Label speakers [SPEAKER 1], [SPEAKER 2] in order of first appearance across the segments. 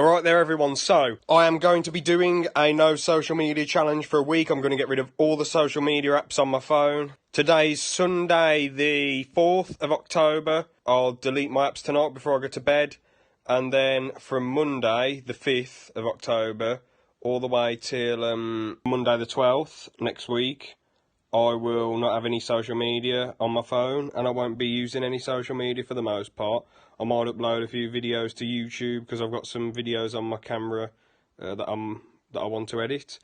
[SPEAKER 1] Alright there everyone, so I am going to be doing a no social media challenge for a week. I'm going to get rid of all the social media apps on my phone. Today's Sunday the 4th of October. I'll delete my apps tonight before I go to bed. And then from Monday the 5th of October all the way till Monday the 12th next week, I will not have any social media on my phone, and I won't be using any social media for the most part. I might upload a few videos to YouTube because I've got some videos on my camera that I want to edit.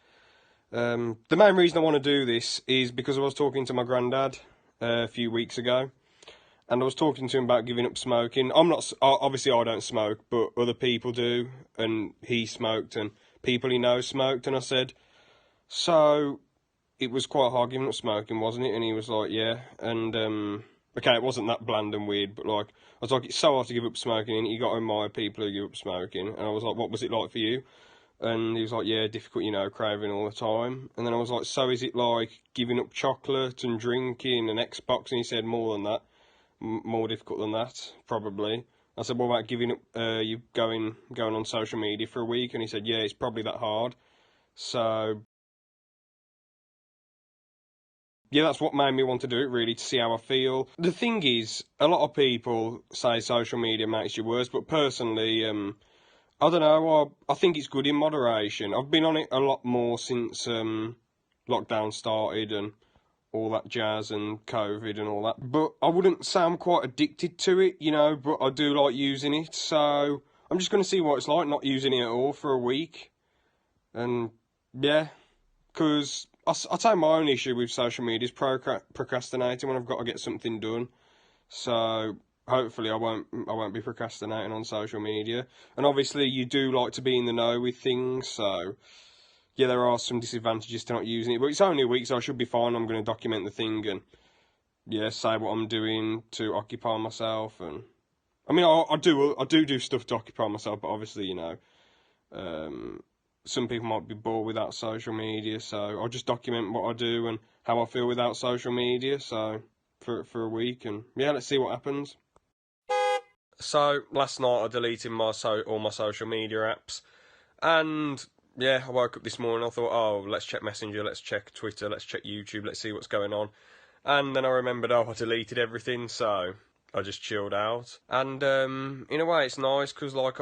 [SPEAKER 1] The main reason I want to do this is because I was talking to my granddad a few weeks ago, and I was talking to him about giving up smoking. Obviously I don't smoke, but other people do, and he smoked, and people he knows smoked, and I said, so it was quite hard giving up smoking, wasn't it? And he was like, yeah. And, okay, it wasn't that bland and weird, but, like, I was like, it's so hard to give up smoking, and you got to admire people who give up smoking. And I was like, what was it like for you? And he was like, yeah, difficult, you know, craving all the time. And then I was like, so is it like giving up chocolate and drinking and Xbox? And he said, more than that. More difficult than that, probably. I said, what about giving up, you going on social media for a week? And he said, yeah, it's probably that hard. So yeah, that's what made me want to do it, really, to see how I feel. The thing is, a lot of people say social media makes you worse, but personally, I don't know, I think it's good in moderation. I've been on it a lot more since lockdown started and all that jazz and COVID and all that. But I wouldn't say I'm quite addicted to it, you know, but I do like using it. So I'm just going to see what it's like not using it at all for a week. And yeah, because I'll take my own issue with social media is procrastinating when I've got to get something done. So hopefully I won't be procrastinating on social media. And obviously you do like to be in the know with things, so yeah, there are some disadvantages to not using it. But it's only a week, so I should be fine. I'm going to document the thing and yeah, say what I'm doing to occupy myself. And I mean, I do stuff to occupy myself, but obviously, you know, some people might be bored without social media, so I'll just document what I do and how I feel without social media, so for a week, and yeah, let's see what happens. So last night I deleted all my social media apps, and yeah, I woke up this morning, I thought, oh, let's check Messenger, let's check Twitter, let's check YouTube, let's see what's going on. And then I remembered, oh, I deleted everything, so I just chilled out. And in a way it's nice, because like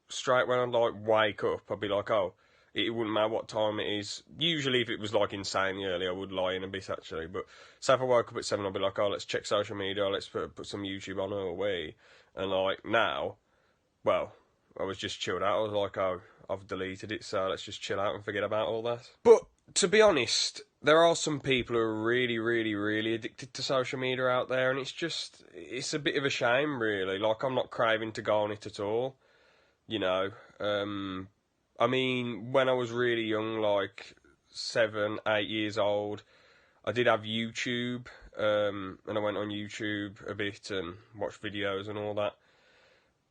[SPEAKER 1] straight when I'd like wake up, I'd be like, oh, it wouldn't matter what time it is. Usually if it was like insanely early, I would lie in a bit actually. But say if I woke up at 7, I'd be like, oh, let's check social media, let's put some YouTube on or we. And like now, well, I was just chilled out. I was like, oh, I've deleted it, so let's just chill out and forget about all that. But to be honest, there are some people who are really, really, really addicted to social media out there, and it's a bit of a shame, really. Like, I'm not craving to go on it at all. You know, I mean, when I was really young, like 7, 8 years old, I did have YouTube, and I went on YouTube a bit and watched videos and all that.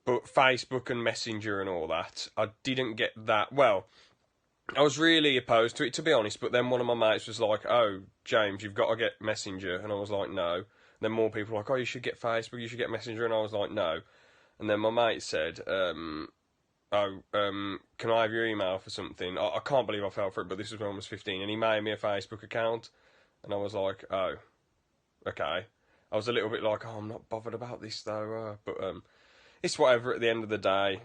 [SPEAKER 1] But Facebook and Messenger and all that, I didn't get that. Well, I was really opposed to it, to be honest, but then one of my mates was like, oh, James, you've got to get Messenger, and I was like, no. And then more people were like, oh, you should get Facebook, you should get Messenger, and I was like, no. And then my mate said, oh, can I have your email for something? I can't believe I fell for it, but this was when I was 15, and he made me a Facebook account, and I was like, oh, okay. I was a little bit like, oh, I'm not bothered about this, though, but, it's whatever at the end of the day,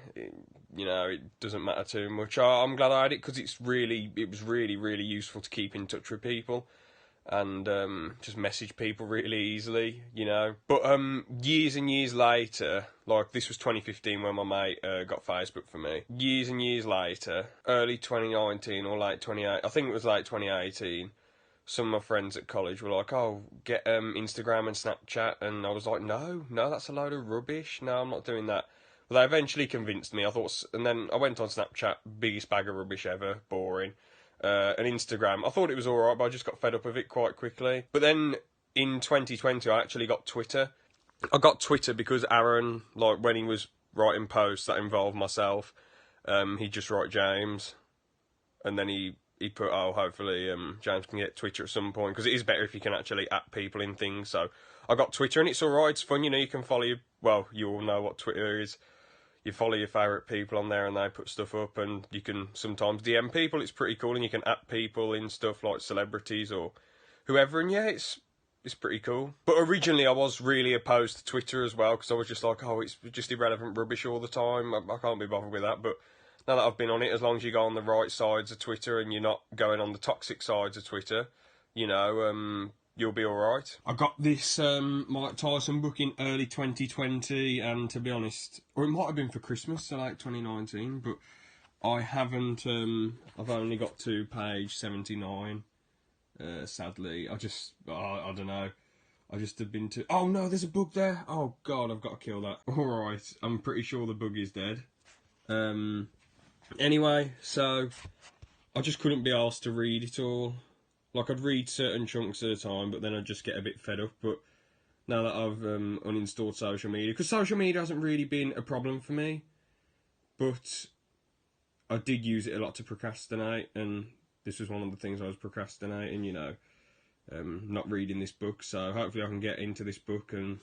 [SPEAKER 1] you know, it doesn't matter too much. I'm glad I had it, because it was really, really useful to keep in touch with people, and just message people really easily, you know. But years and years later, like this was 2015 when my mate got Facebook for me. Years and years later, early 2019 or late 2018, I think it was late 2018, some of my friends at college were like, oh, get Instagram and Snapchat, and I was like, no, that's a load of rubbish, no, I'm not doing that. Well, they eventually convinced me, and then I went on Snapchat, biggest bag of rubbish ever, boring. And Instagram, I thought it was alright, but I just got fed up of it quite quickly. But then in 2020, I actually got Twitter. I got Twitter because Aaron, like when he was writing posts that involved myself, he'd just write James, and then he put, oh, hopefully James can get Twitter at some point, because it is better if you can actually at people in things. So I got Twitter, and it's alright, it's fun, you know, you can follow you. Well, you all know what Twitter is. you follow your favourite people on there and they put stuff up, and you can sometimes DM people. It's pretty cool, and you can at people in stuff like celebrities or whoever, and yeah, it's pretty cool. But originally I was really opposed to Twitter as well, because I was just like, oh, it's just irrelevant rubbish all the time. I can't be bothered with that. But now that I've been on it, as long as you go on the right sides of Twitter and you're not going on the toxic sides of Twitter, you know, you'll be alright. I got this Mike Tyson book in early 2020, and to be honest, or it might have been for Christmas, so like 2019, but I haven't, I've only got to page 79. Sadly, I don't know. I just have been to. Oh no, there's a bug there. Oh god, I've got to kill that. All right, I'm pretty sure the bug is dead. Anyway, so I just couldn't be asked to read it all. Like, I'd read certain chunks at a time, but then I'd just get a bit fed up. But now that I've uninstalled social media, because social media hasn't really been a problem for me, but I did use it a lot to procrastinate, and this was one of the things I was procrastinating, you know, not reading this book. So hopefully I can get into this book and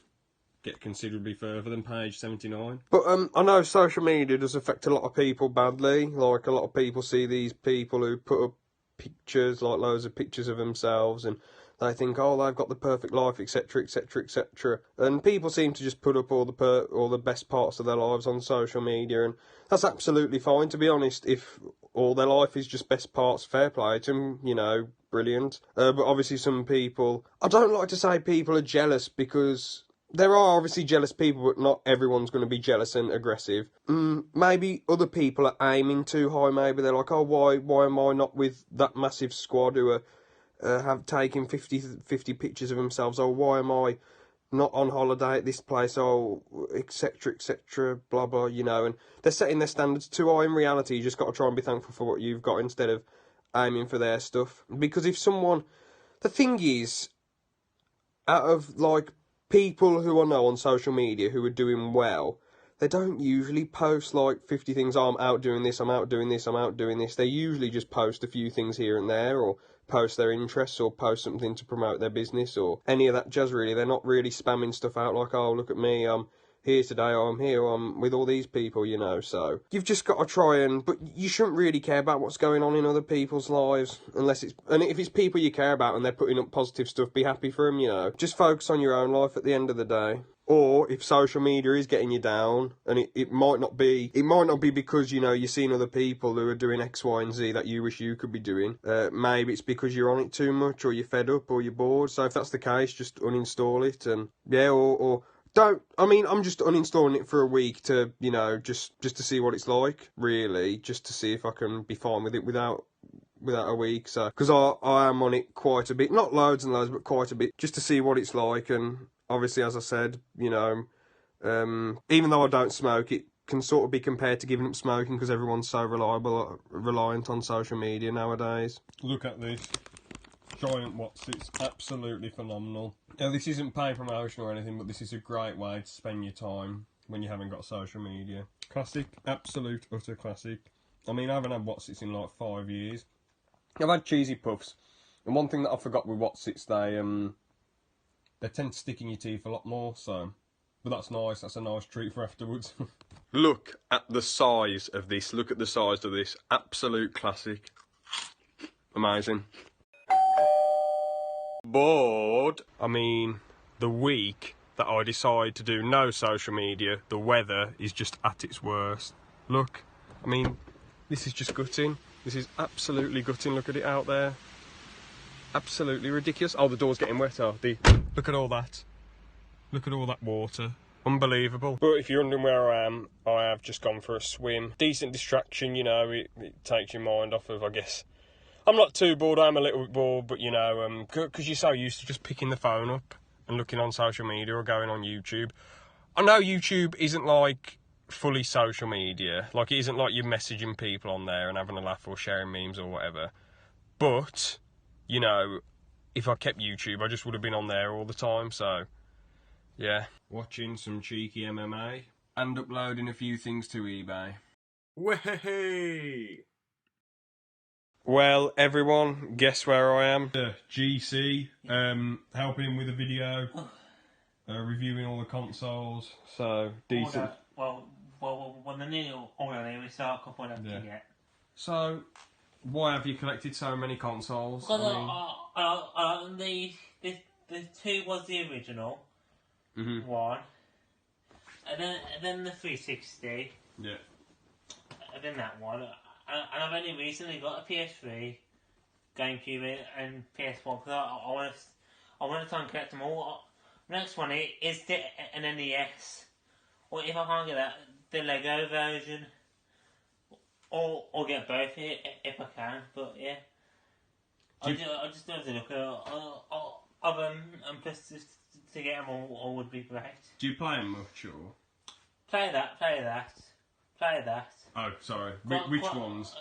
[SPEAKER 1] get considerably further than page 79. But I know social media does affect a lot of people badly. Like, a lot of people see these people who put up pictures, like loads of pictures of themselves, and they think, oh, they've got the perfect life, etc, etc, etc. And people seem to just put up all the best parts of their lives on social media, and that's absolutely fine, to be honest. If all their life is just best parts, fair play to them, you know, brilliant. But obviously some people, I don't like to say people are jealous, because there are obviously jealous people, but not everyone's going to be jealous and aggressive. Maybe other people are aiming too high. Maybe they're like, oh, why am I not with that massive squad who are have taken 50 pictures of themselves? Oh, why am I not on holiday at this place? Oh, etc, etc, blah blah, you know. And they're setting their standards too high. In reality, you just got to try and be thankful for what you've got instead of aiming for their stuff. Because if someone, the thing is, out of like people who I know on social media who are doing well, they don't usually post like 50 things, oh, I'm out doing this, I'm out doing this, I'm out doing this. They usually just post a few things here and there, or post their interests, or post something to promote their business, or any of that jazz, really. They're not really spamming stuff out like, oh, look at me, I'm here today, I'm here, I'm with all these people, you know. So you've just got to try and, but you shouldn't really care about what's going on in other people's lives, unless it's, and if it's people you care about and they're putting up positive stuff, be happy for them, you know. Just focus on your own life at the end of the day. Or if social media is getting you down, and it might not be because, you know, you're seeing other people who are doing X, Y, and Z that you wish you could be doing. Maybe it's because you're on it too much, or you're fed up, or you're bored. So if that's the case, just uninstall it, and yeah, or don't. I mean, I'm just uninstalling it for a week to, you know, just to see what it's like, really, just to see if I can be fine with it without a week. So, because I am on it quite a bit, not loads and loads, but quite a bit, just to see what it's like. And obviously, as I said, you know, even though I don't smoke, it can sort of be compared to giving up smoking, because everyone's so reliant on social media nowadays. Look at this giant Watts, it's absolutely phenomenal. Now, this isn't paid promotion or anything, but this is a great way to spend your time when you haven't got social media. Classic, absolute utter classic. I mean, I haven't had Wotsits in like 5 years. I've had cheesy puffs, and one thing that I forgot with Wotsits, they tend to stick in your teeth a lot more, so, but that's nice, that's a nice treat for afterwards. Look at the size of this, look at the size of this, absolute classic. Amazing. Bored. I mean, the week that I decide to do no social media, the weather is just at its worst. Look, I mean, this is just gutting. This is absolutely gutting. Look at it out there. Absolutely ridiculous. Oh, the door's getting wet, look at all that. Look at all that water. Unbelievable. But if you're wondering where I am, I have just gone for a swim. Decent distraction, you know, it takes your mind off of, I guess. I'm not too bored, I'm a little bit bored, but, you know, because you're so used to just picking the phone up and looking on social media or going on YouTube. I know YouTube isn't like fully social media, like it isn't like you're messaging people on there and having a laugh or sharing memes or whatever, but, you know, if I kept YouTube, I just would have been on there all the time, so, yeah. Watching some cheeky MMA and uploading a few things to eBay. Way! Well, everyone, guess where I am? GC, helping with a video, reviewing all the consoles, so decent.
[SPEAKER 2] Well, well, the new all in here, we saw a couple left to get.
[SPEAKER 1] So, why have you collected so many consoles?
[SPEAKER 2] Because the 2 was the original one, and then the 360.
[SPEAKER 1] Yeah.
[SPEAKER 2] And then that one, and I've only recently got a PS3, GameCube, and PS1 because I want to try and collect them all. Next one is an NES, or if I can't get that, the Lego version, or get both if I can. But yeah, I just have to look at them, and plus to get them all would be great.
[SPEAKER 1] Do you play them much or?
[SPEAKER 2] Play that.
[SPEAKER 1] Oh, sorry. Which ones?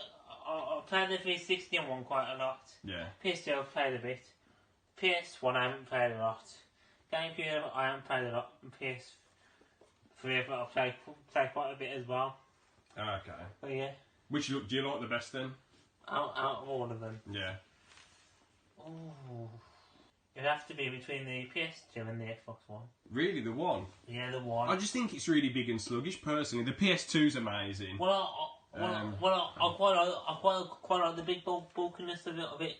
[SPEAKER 2] I played the 360 one quite a lot.
[SPEAKER 1] Yeah.
[SPEAKER 2] PS2 I've played a bit. PS1 I haven't played a lot. GameCube I haven't played a lot. And PS3 I've played quite a bit as well.
[SPEAKER 1] Okay.
[SPEAKER 2] But yeah.
[SPEAKER 1] Which do you like the best then?
[SPEAKER 2] Out of all of them.
[SPEAKER 1] Yeah.
[SPEAKER 2] Ooh. It'd have to be between the PS2 and the Xbox One.
[SPEAKER 1] Really, the one?
[SPEAKER 2] Yeah, the one.
[SPEAKER 1] I just think it's really big and sluggish. Personally, the PS2's amazing.
[SPEAKER 2] Well, I quite like the big bulkiness of it. It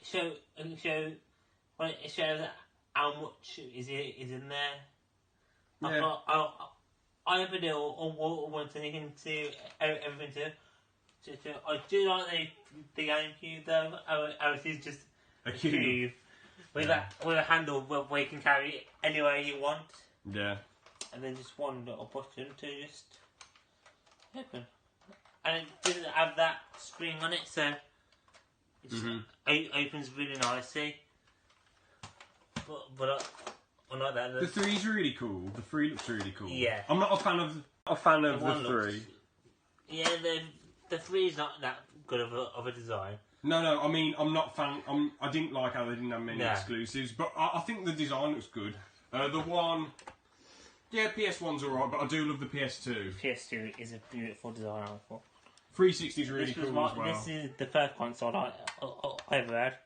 [SPEAKER 2] shows how much is in there.
[SPEAKER 1] Yeah.
[SPEAKER 2] I have a deal or want anything to everything to. I do like the GameCube though. How it is just
[SPEAKER 1] A cube.
[SPEAKER 2] With a handle where you can carry it anywhere you want.
[SPEAKER 1] Yeah.
[SPEAKER 2] And then just one little button to just open. And it doesn't have that spring on it, so it just opens really nicely. But I like that.
[SPEAKER 1] The 3's really cool. The 3 looks really cool.
[SPEAKER 2] Yeah.
[SPEAKER 1] I'm not a fan of the 3.
[SPEAKER 2] Yeah, the 3's not that good of a design.
[SPEAKER 1] No, I mean, I'm not fan. I didn't like how they didn't have many exclusives, but I think the design looks good. The one, yeah, PS1's alright, but I do love the PS2.
[SPEAKER 2] PS2 is a beautiful design.
[SPEAKER 1] 360's really cool as well.
[SPEAKER 2] This is the first console I ever had.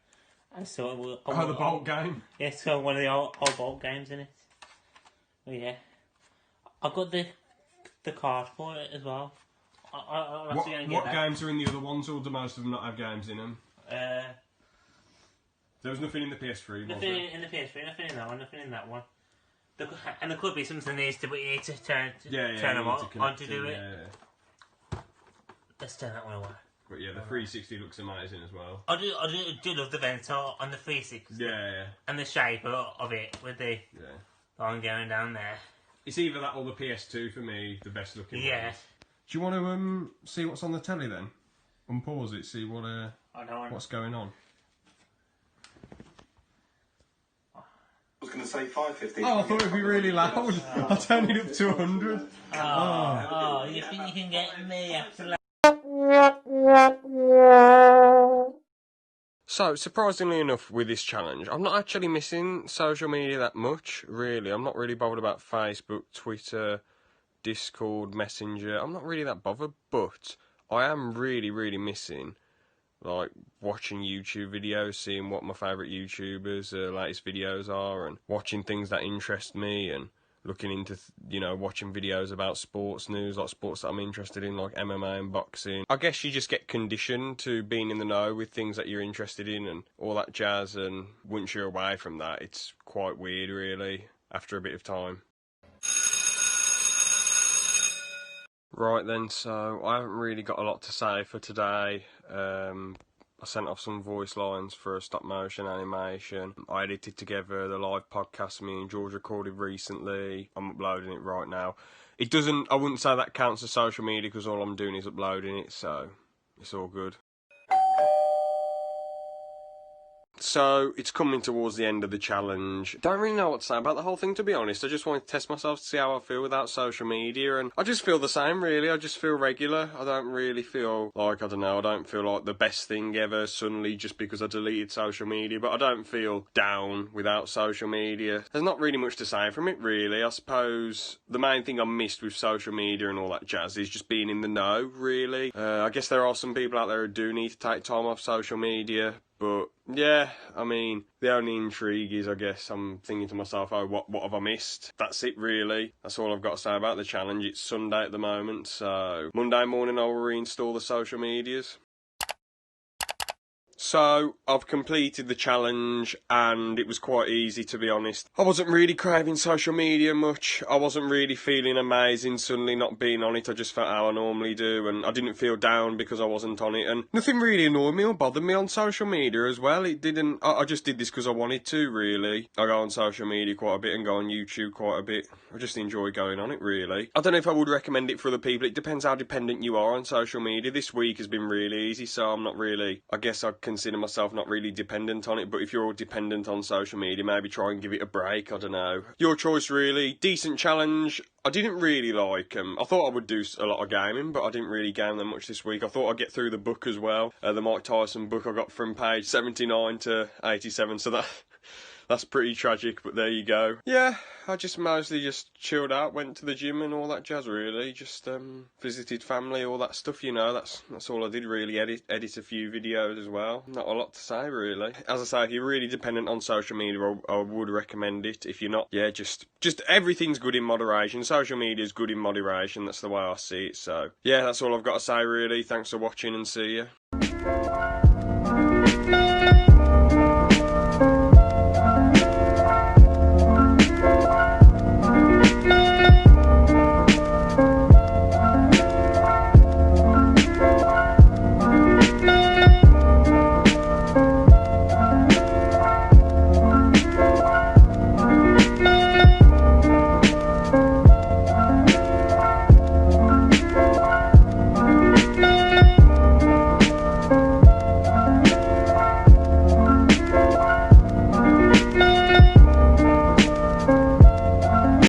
[SPEAKER 2] And so
[SPEAKER 1] the Bolt game?
[SPEAKER 2] Yeah, it's got one of the old Bolt games in it. But yeah. I got the card for it as well.
[SPEAKER 1] What games are in the other ones, or do most of them not have games in them? There was nothing in the PS3,
[SPEAKER 2] nothing in the PS3, nothing in that one, nothing in that one. And there could be something needs to, but you need to turn them on to do it.
[SPEAKER 1] Yeah.
[SPEAKER 2] Let's turn that one away.
[SPEAKER 1] But yeah, the 360 looks amazing as well.
[SPEAKER 2] I do love the vento on the 360.
[SPEAKER 1] Yeah.
[SPEAKER 2] And the shape of it with the line going down there.
[SPEAKER 1] It's either that or the PS2 for me, the best looking one.
[SPEAKER 2] Yeah.
[SPEAKER 1] Do you want to see what's on the telly then? Unpause it, see what's going on.
[SPEAKER 3] I was going to say 550.
[SPEAKER 1] Oh, I thought it'd be really loud. I turned it up to 100.
[SPEAKER 2] Oh, you think you can get me after that?
[SPEAKER 1] So, surprisingly enough with this challenge, I'm not actually missing social media that much, really. I'm not really bothered about Facebook, Twitter, Discord, Messenger. I'm not really that bothered, but I am really, really missing, like, watching YouTube videos, seeing what my favourite YouTubers' latest videos are, and watching things that interest me, and looking into, watching videos about sports news, like sports that I'm interested in, like MMA and boxing. I guess you just get conditioned to being in the know with things that you're interested in and all that jazz, and once you're away from that, it's quite weird, really, after a bit of time. Right then, so I haven't really got a lot to say for today. I sent off some voice lines for a stop motion animation. I edited together the live podcast me and George recorded recently. I'm uploading it right now. I wouldn't say that counts as social media because all I'm doing is uploading it, so it's all good. So, it's coming towards the end of the challenge. Don't really know what to say about the whole thing, to be honest. I just wanted to test myself to see how I feel without social media, and I just feel the same, really. I just feel regular. I don't really feel like, I don't feel like the best thing ever suddenly just because I deleted social media, but I don't feel down without social media. There's not really much to say from it, really. I suppose the main thing I missed with social media and all that jazz is just being in the know, really. I guess there are some people out there who do need to take time off social media, but yeah, I mean, the only intrigue is, I guess, I'm thinking to myself, oh, what have I missed? That's it, really. That's all I've got to say about the challenge. It's Sunday at the moment, so Monday morning I'll reinstall the social medias. So, I've completed the challenge, and it was quite easy, to be honest. I wasn't really craving social media much. I wasn't really feeling amazing suddenly not being on it. I just felt how I normally do, and I didn't feel down because I wasn't on it. And nothing really annoyed me or bothered me on social media as well. It didn't. I just did this because I wanted to, really. I go on social media quite a bit and go on YouTube quite a bit. I just enjoy going on it, really. I don't know if I would recommend it for other people. It depends how dependent you are on social media. This week has been really easy, so I'm not really... I guess I consider myself not really dependent on it, but if you're all dependent on social media, maybe try and give it a break. I don't know. Your choice, really. Decent challenge. I didn't really like I thought I would do a lot of gaming, but I didn't really game that much this week. I thought I'd get through the book as well. The Mike Tyson book I got from page 79 to 87, so that's pretty tragic, but there you go. Yeah, I just mostly just chilled out, went to the gym and all that jazz, really. Just visited family, all that stuff, you know. That's all I did, really. Edit a few videos as well. Not a lot to say, really. As I say, if you're really dependent on social media, I would recommend it. If you're not, yeah, just everything's good in moderation. Social media's good in moderation. That's the way I see it. So, yeah, that's all I've got to say, really. Thanks for watching, and see you.